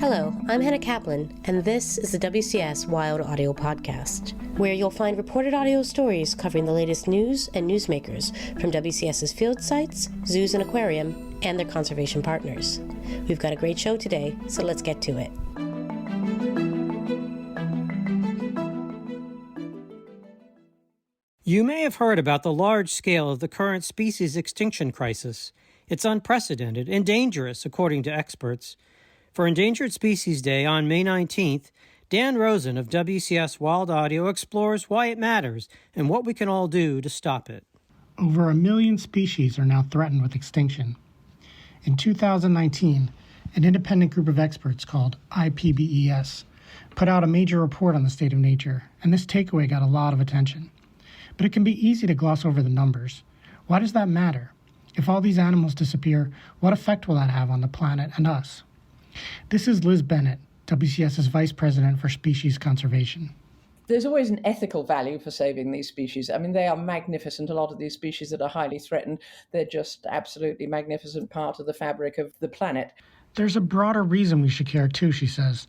Hello, I'm Hannah Kaplan, and this is the WCS Wild Audio Podcast, where you'll find reported audio stories covering the latest news and newsmakers from WCS's field sites, zoos and aquarium, and their conservation partners. We've got a great show today, so let's get to it. You may have heard about the large scale of the current species extinction crisis. It's unprecedented and dangerous, according to experts. For Endangered Species Day on May 19th, Dan Rosen of WCS Wild Audio explores why it matters and what we can all do to stop it. Over 1 million species are now threatened with extinction. In 2019, an independent group of experts called IPBES put out a major report on the state of nature, and this takeaway got a lot of attention. But it can be easy to gloss over the numbers. Why does that matter? If all these animals disappear, what effect will that have on the planet and us? This is Liz Bennett, WCS's Vice President for Species Conservation. There's always an ethical value for saving these species. I mean, they are magnificent. A lot of these species that are highly threatened, they're just absolutely magnificent part of the fabric of the planet. There's a broader reason we should care too, she says.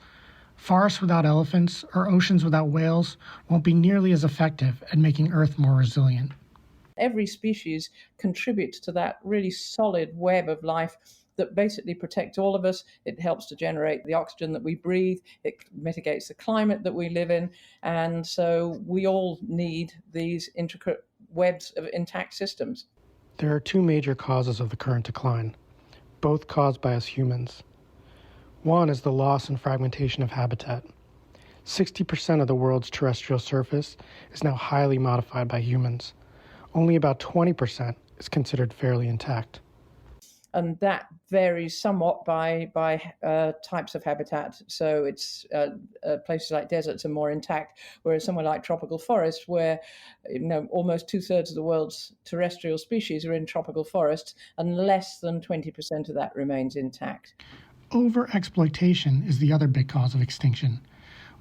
Forests without elephants or oceans without whales won't be nearly as effective at making Earth more resilient. Every species contributes to that really solid web of life that basically protects all of us. It helps to generate the oxygen that we breathe. It mitigates the climate that we live in. And so we all need these intricate webs of intact systems. There are two major causes of the current decline, both caused by us humans. One is the loss and fragmentation of habitat. 60% of the world's terrestrial surface is now highly modified by humans. Only about 20% is considered fairly intact. And that varies somewhat by types of habitat. So it's places like deserts are more intact, whereas somewhere like tropical forest, where almost 2/3 of the world's terrestrial species are in tropical forests, and less than 20% of that remains intact. Overexploitation is the other big cause of extinction,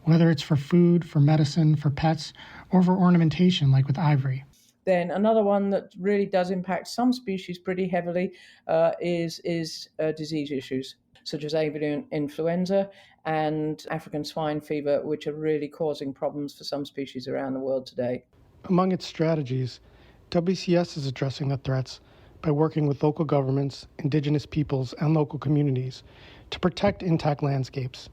whether it's for food, for medicine, for pets, or for ornamentation like with ivory. Then another one that really does impact some species pretty heavily is disease issues, such as avian influenza and African swine fever, which are really causing problems for some species around the world today. Among its strategies, WCS is addressing the threats by working with local governments, indigenous peoples, and local communities to protect intact landscapes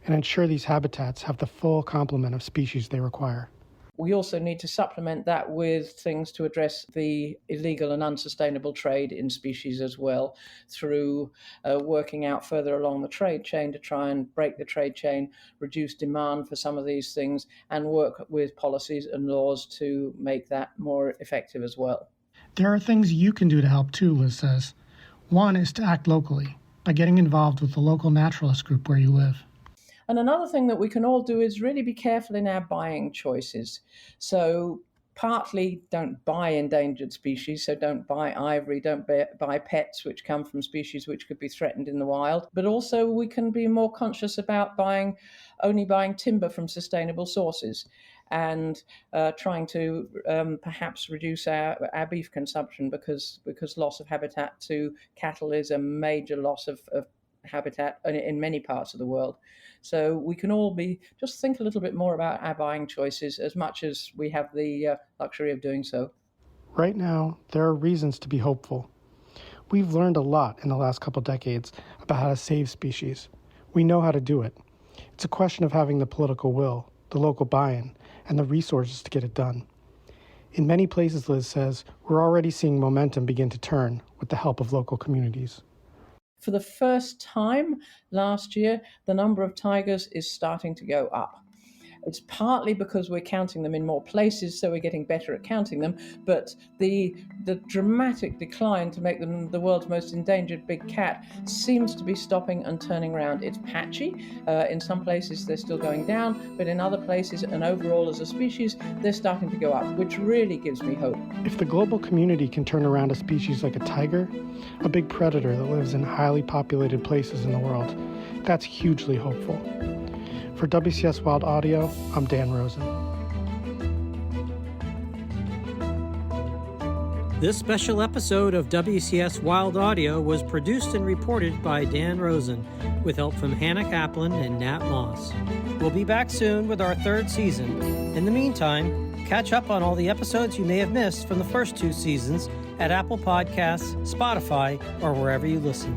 and ensure these habitats have the full complement of species they require. We also need to supplement that with things to address the illegal and unsustainable trade in species as well, through working out further along the trade chain to try and break the trade chain, reduce demand for some of these things, and work with policies and laws to make that more effective as well. There are things you can do to help too, Liz says. One is to act locally by getting involved with the local naturalist group where you live. And another thing that we can all do is really be careful in our buying choices. So partly don't buy endangered species, so don't buy ivory, don't buy pets which come from species which could be threatened in the wild. But also we can be more conscious about only buying timber from sustainable sources, and trying to perhaps reduce our beef consumption because loss of habitat to cattle is a major loss of habitat in many parts of the world. So we can all just think a little bit more about our buying choices as much as we have the luxury of doing so. Right now, there are reasons to be hopeful. We've learned a lot in the last couple decades about how to save species. We know how to do it. It's a question of having the political will, the local buy-in, and the resources to get it done. In many places, Liz says, we're already seeing momentum begin to turn with the help of local communities. For the first time last year, the number of tigers is starting to go up. It's partly because we're counting them in more places, so we're getting better at counting them, but the dramatic decline to make them the world's most endangered big cat seems to be stopping and turning around. It's patchy. In some places they're still going down, but in other places and overall as a species, they're starting to go up, which really gives me hope. If the global community can turn around a species like a tiger, a big predator that lives in highly populated places in the world, that's hugely hopeful. For WCS Wild Audio, I'm Dan Rosen. This special episode of WCS Wild Audio was produced and reported by Dan Rosen, with help from Hannah Kaplan and Nat Moss. We'll be back soon with our third season. In the meantime, catch up on all the episodes you may have missed from the first two seasons at Apple Podcasts, Spotify, or wherever you listen.